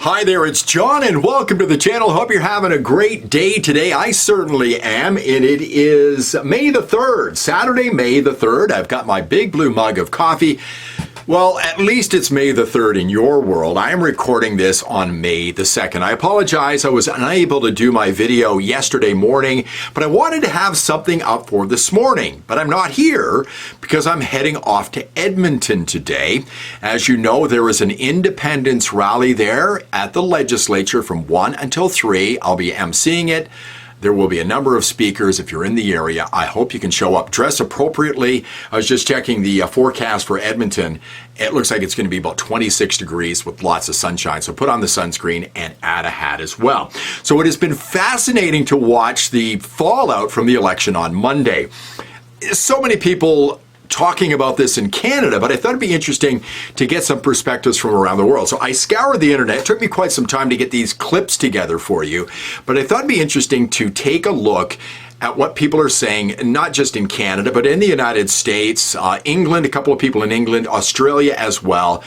Hi there, it's John, and welcome to the channel. Hope you're having a great day today. I certainly am, and it is May the 3rd, Saturday, May the 3rd. I've got my big blue mug of coffee. Well, at least it's May the 3rd in your world. I am recording this on May the 2nd. I apologize, I was unable to do my video yesterday morning, but I wanted to have something up for this morning. But I'm not here because I'm heading off to Edmonton today. As you know, there is an independence rally there at the legislature from 1 until 3. I'll be emceeing it. There will be a number of speakers. If you're in the area, I hope you can show up. Dress appropriately. I was just checking the forecast for Edmonton. It looks like it's going to be about 26 degrees with lots of sunshine. So put on the sunscreen and add a hat as well. So it has been fascinating to watch the fallout from the election on Monday. So many people talking about this in Canada, but I thought it'd be interesting to get some perspectives from around the world. So I scoured the internet. It took me quite some time to get these clips together for you, but I thought it'd be interesting to take a look at what people are saying, not just in Canada, but in the United States, England, a couple of people in England, Australia as well,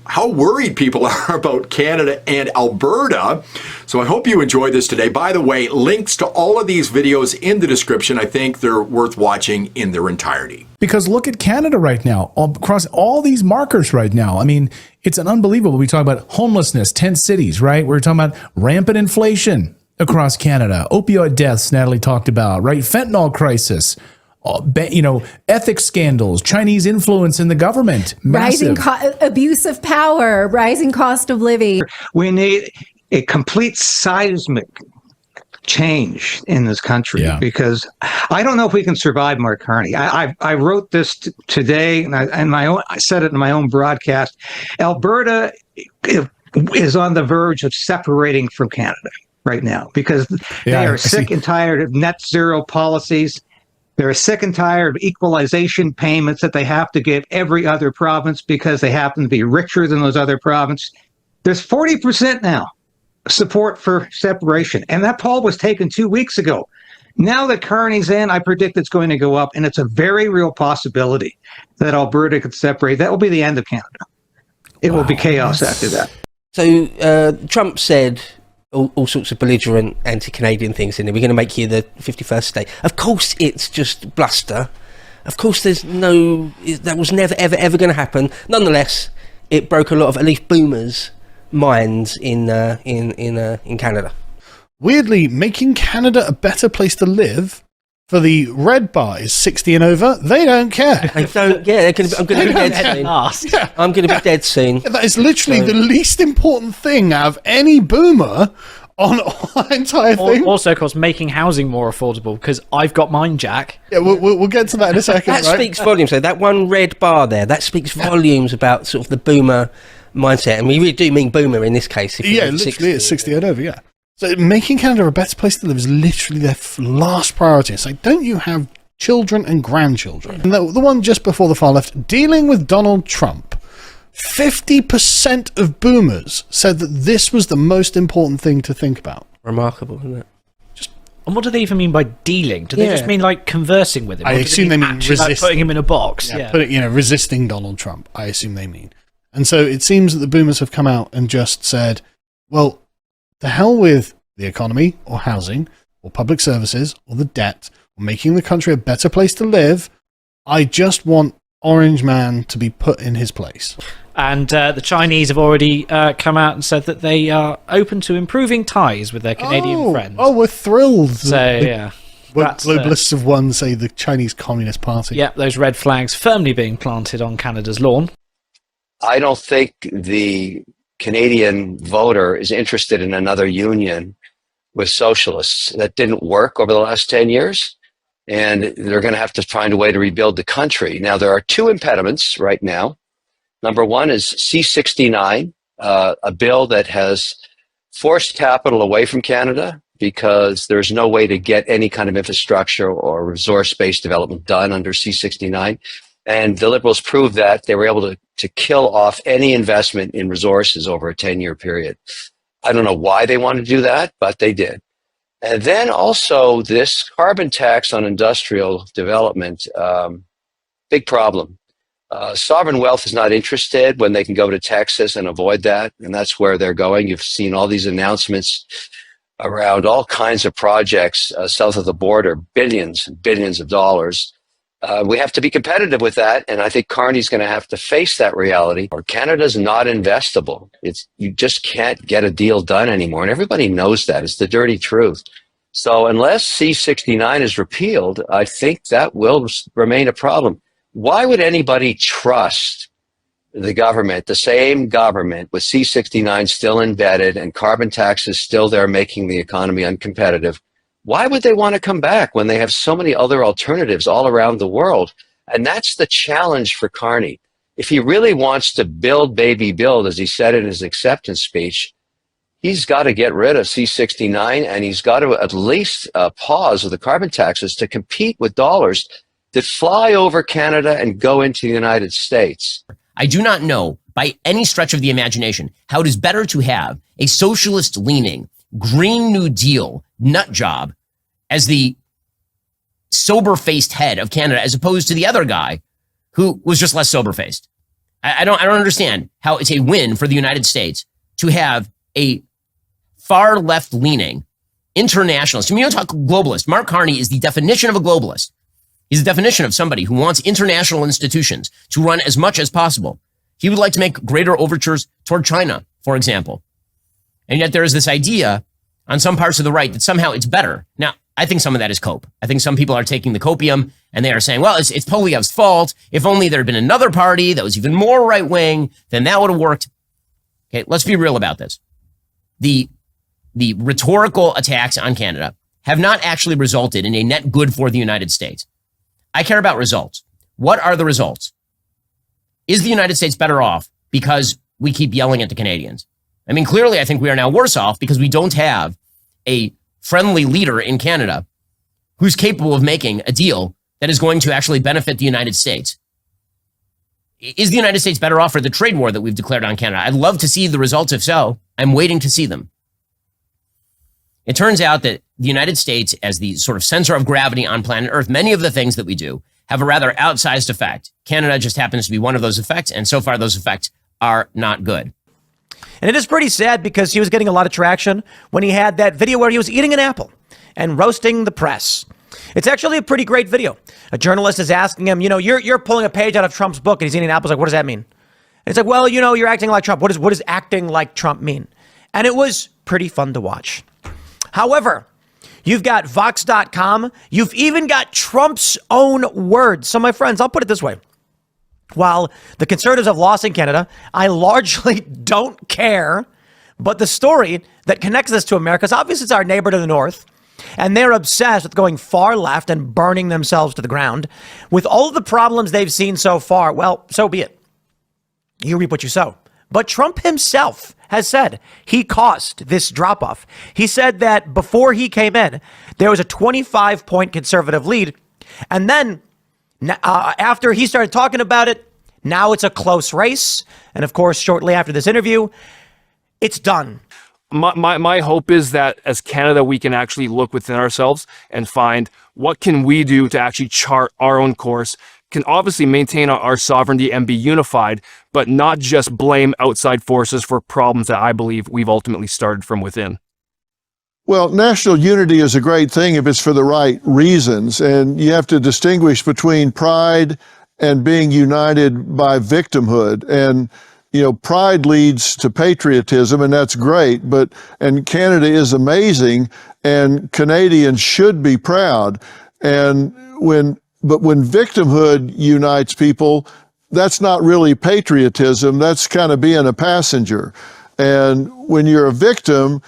how worried people are about Canada and Alberta. So I hope you enjoy this today. By the way, links to all of these videos in the description. I think they're worth watching in their entirety. Because look at Canada right now, across all these markers right now. I mean, it's an unbelievable. We talk about homelessness, tent cities, right? We're talking about rampant inflation across Canada, opioid deaths, Natalie talked about, right? Fentanyl crisis, ethics scandals, Chinese influence in the government, massive. Rising abuse of power, rising cost of living. We need a complete seismic change in this country because I don't know if we can survive Mark Carney. I wrote this today, and I said it in my own broadcast. Alberta is on the verge of separating from Canada right now because they are sick and tired of net zero policies. They're sick and tired of equalization payments that they have to give every other province because they happen to be richer than those other provinces. There's 40% now support for separation, and that poll was taken 2 weeks ago. Now that Carney's in, I predict it's going to go up, and it's a very real possibility that Alberta could separate. That will be the end of Canada. It will be chaos after that. So Trump said all sorts of belligerent anti-Canadian things in there. We're going to make you the 51st state. Of course, it's just bluster. Of course, that was never, ever going to happen. Nonetheless, it broke a lot of, at least boomers' minds in Canada. Weirdly, making Canada a better place to live for the red bar is 60 and over. They don't care. They don't. Yeah, I'm going to be dead soon. I'm going to be dead soon. That is literally the least important thing out of any boomer on our entire thing. Also, of course, making housing more affordable because I've got mine, Jack. Yeah, we'll get to that in a second. That speaks volumes. So that one red bar there, that speaks volumes about sort of the boomer mindset, and we really do mean boomer in this case. Literally, it's 60 and over. Yeah. So making Canada a better place to live is literally their last priority. It's like, don't you have children and grandchildren? And the one just before the far left, dealing with Donald Trump. 50% of boomers said that this was the most important thing to think about. Remarkable, isn't it? And what do they even mean by dealing? Do they just mean like conversing with him? I assume they mean resisting. Like putting him in a box. Resisting Donald Trump. I assume they mean. And so it seems that the boomers have come out and just said, well, the hell with the economy or housing or public services or the debt or making the country a better place to live. I just want Orange Man to be put in his place. And the Chinese have already come out and said that they are open to improving ties with their Canadian friends. Oh, we're thrilled. So, globalists of one say the Chinese Communist Party. Yep, those red flags firmly being planted on Canada's lawn. I don't think the Canadian voter is interested in another union with socialists. That didn't work over the last 10 years, and they're going to have to find a way to rebuild the country. Now, there are two impediments right now. Number one is C-69, a bill that has forced capital away from Canada because there's no way to get any kind of infrastructure or resource-based development done under C-69. And the Liberals proved that they were able to kill off any investment in resources over a 10-year period. I don't know why they wanted to do that, but they did. And then also this carbon tax on industrial development, big problem. Sovereign wealth is not interested when they can go to Texas and avoid that, and that's where they're going. You've seen all these announcements around all kinds of projects south of the border, billions and billions of dollars. We have to be competitive with that, and I think Carney's going to have to face that reality. Or Canada's not investable. You just can't get a deal done anymore, and everybody knows that. It's the dirty truth. So unless C-69 is repealed, I think that will remain a problem. Why would anybody trust the government, the same government, with C-69 still embedded and carbon taxes still there making the economy uncompetitive? Why would they want to come back when they have so many other alternatives all around the world? And that's the challenge for Carney. If he really wants to build, baby, build, as he said in his acceptance speech, he's got to get rid of C-69, and he's got to at least pause with the carbon taxes to compete with dollars that fly over Canada and go into the United States. I do not know by any stretch of the imagination how it is better to have a socialist-leaning, Green New Deal nut job as the sober-faced head of Canada, as opposed to the other guy who was just less sober-faced. I don't understand how it's a win for the United States to have a far left-leaning internationalist. I mean, you don't talk globalist. Mark Carney is the definition of a globalist. He's the definition of somebody who wants international institutions to run as much as possible. He would like to make greater overtures toward China, for example. And yet there is this idea on some parts of the right that somehow it's better. Now, I think some of that is cope. I think some people are taking the copium and they are saying, well, it's Poilievre's fault. If only there had been another party that was even more right-wing, then that would have worked. Okay, let's be real about this. The rhetorical attacks on Canada have not actually resulted in a net good for the United States. I care about results. What are the results? Is the United States better off because we keep yelling at the Canadians? I mean, clearly, I think we are now worse off because we don't have a friendly leader in Canada who's capable of making a deal that is going to actually benefit the United States. Is the United States better off for the trade war that we've declared on Canada? I'd love to see the results. If so, I'm waiting to see them. It turns out that the United States, as the sort of center of gravity on planet Earth, many of the things that we do have a rather outsized effect. Canada just happens to be one of those effects, and so far those effects are not good. And it is pretty sad because he was getting a lot of traction when he had that video where he was eating an apple and roasting the press. It's actually a pretty great video. A journalist is asking him, you're pulling a page out of Trump's book and he's eating an apple. It's like, what does that mean? And it's like, well, you're acting like Trump. What does acting like Trump mean? And it was pretty fun to watch. However, you've got Vox.com. You've even got Trump's own words. So, my friends, I'll put it this way. While the Conservatives have lost in Canada, I largely don't care. But the story that connects us to America is obviously it's our neighbor to the north. And they're obsessed with going far left and burning themselves to the ground. With all of the problems they've seen so far, well, so be it. You reap what you sow. But Trump himself has said he caused this drop-off. He said that before he came in, there was a 25-point conservative lead. And then after he started talking about it, now it's a close race. And of course, shortly after this interview, it's done. My hope is that as Canada, we can actually look within ourselves and find what can we do to actually chart our own course, can obviously maintain our sovereignty and be unified, but not just blame outside forces for problems that I believe we've ultimately started from within. Well, national unity is a great thing if it's for the right reasons, and you have to distinguish between pride and being united by victimhood. And pride leads to patriotism, and that's great, and Canada is amazing, and Canadians should be proud. But when victimhood unites people, that's not really patriotism, that's kind of being a passenger. And when you're a victim,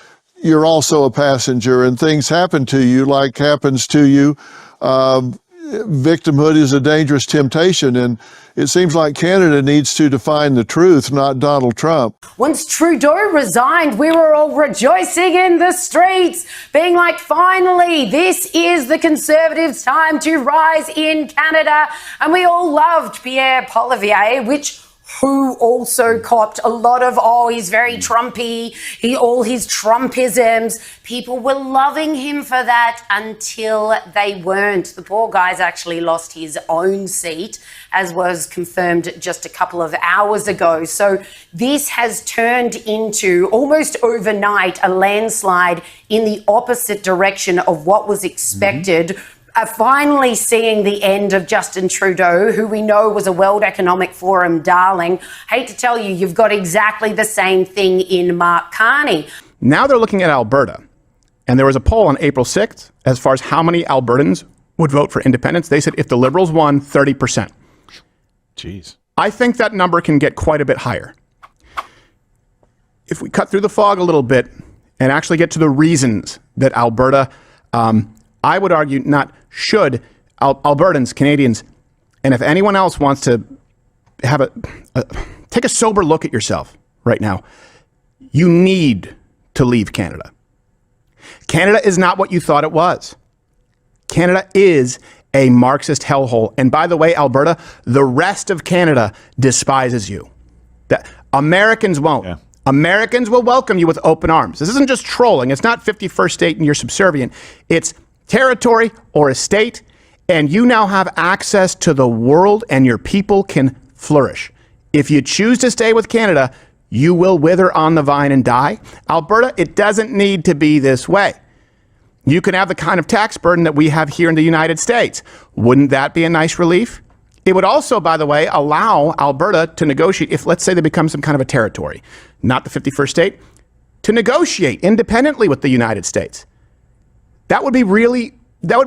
you're also a passenger, and things happen to you like happens to you. Victimhood is a dangerous temptation, and it seems like Canada needs to define the truth, not Donald Trump. Once Trudeau resigned, we were all rejoicing in the streets, being like, finally, this is the Conservatives' time to rise in Canada. And we all loved Pierre Poilievre, which who also copped a lot of, oh, he's very Trumpy, all his Trumpisms. People were loving him for that until they weren't. The poor guy's actually lost his own seat, as was confirmed just a couple of hours ago. So this has turned into, almost overnight, a landslide in the opposite direction of what was expected. Finally seeing the end of Justin Trudeau, who we know was a World Economic Forum darling. Hate to tell you, you've got exactly the same thing in Mark Carney. Now they're looking at Alberta. And there was a poll on April 6th as far as how many Albertans would vote for independence. They said if the Liberals won, 30%. Jeez. I think that number can get quite a bit higher. If we cut through the fog a little bit and actually get to the reasons that Alberta, I would argue, not should, Albertans, Canadians, and if anyone else wants to have take a sober look at yourself right now, you need to leave Canada. Canada is not what you thought it was. Canada is a Marxist hellhole. And by the way, Alberta, the rest of Canada despises you. That Americans won't. Yeah. Americans will welcome you with open arms. This isn't just trolling. It's not 51st state and you're subservient. It's territory or a state, and you now have access to the world and your people can flourish. If you choose to stay with Canada, you will wither on the vine and die. Alberta, it doesn't need to be this way. You can have the kind of tax burden that we have here in the United States. Wouldn't that be a nice relief? It would also, by the way, allow Alberta to negotiate, if let's say they become some kind of a territory, not the 51st state, to negotiate independently with the United States. That would be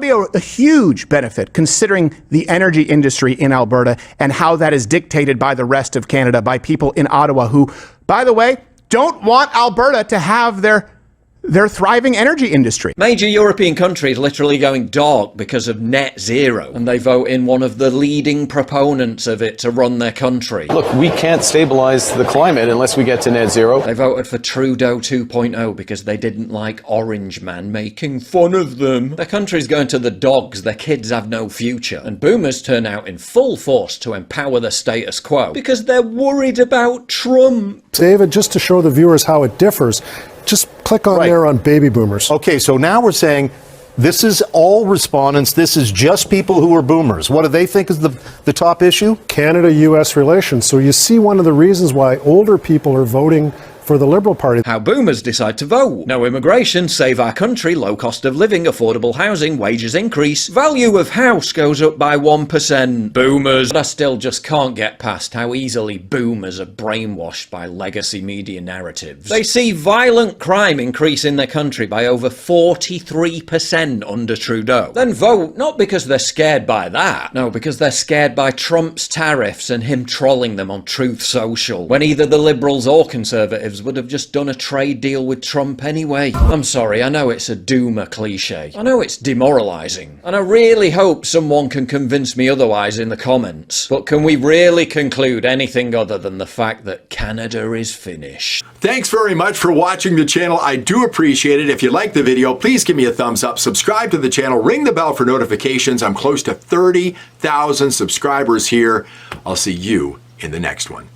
a huge benefit considering the energy industry in Alberta and how that is dictated by the rest of Canada, by people in Ottawa who, by the way, don't want Alberta to have their thriving energy industry. Major European countries literally going dark because of net zero, and they vote in one of the leading proponents of it to run their country. Look, we can't stabilize the climate unless we get to net zero. They voted for Trudeau 2.0 because they didn't like Orange Man making fun of them. Their country's going to the dogs, their kids have no future, and boomers turn out in full force to empower the status quo because they're worried about Trump. David, just to show the viewers how it differs, just click on there on baby boomers. Okay, so now we're saying this is all respondents. This is just people who are boomers. What do they think is the top issue? Canada-U.S. relations. So you see one of the reasons why older people are voting for the Liberal Party. How boomers decide to vote. No immigration, save our country, low cost of living, affordable housing, wages increase, value of house goes up by 1%. Boomers. But I still just can't get past how easily boomers are brainwashed by legacy media narratives. They see violent crime increase in their country by over 43% under Trudeau. Then vote, not because they're scared by that. No, because they're scared by Trump's tariffs and him trolling them on Truth Social, when either the Liberals or Conservatives would have just done a trade deal with Trump anyway. I'm sorry, I know it's a doomer cliche. I know it's demoralising. And I really hope someone can convince me otherwise in the comments. But can we really conclude anything other than the fact that Canada is finished? Thanks very much for watching the channel. I do appreciate it. If you like the video, please give me a thumbs up, subscribe to the channel, ring the bell for notifications. I'm close to 30,000 subscribers here. I'll see you in the next one.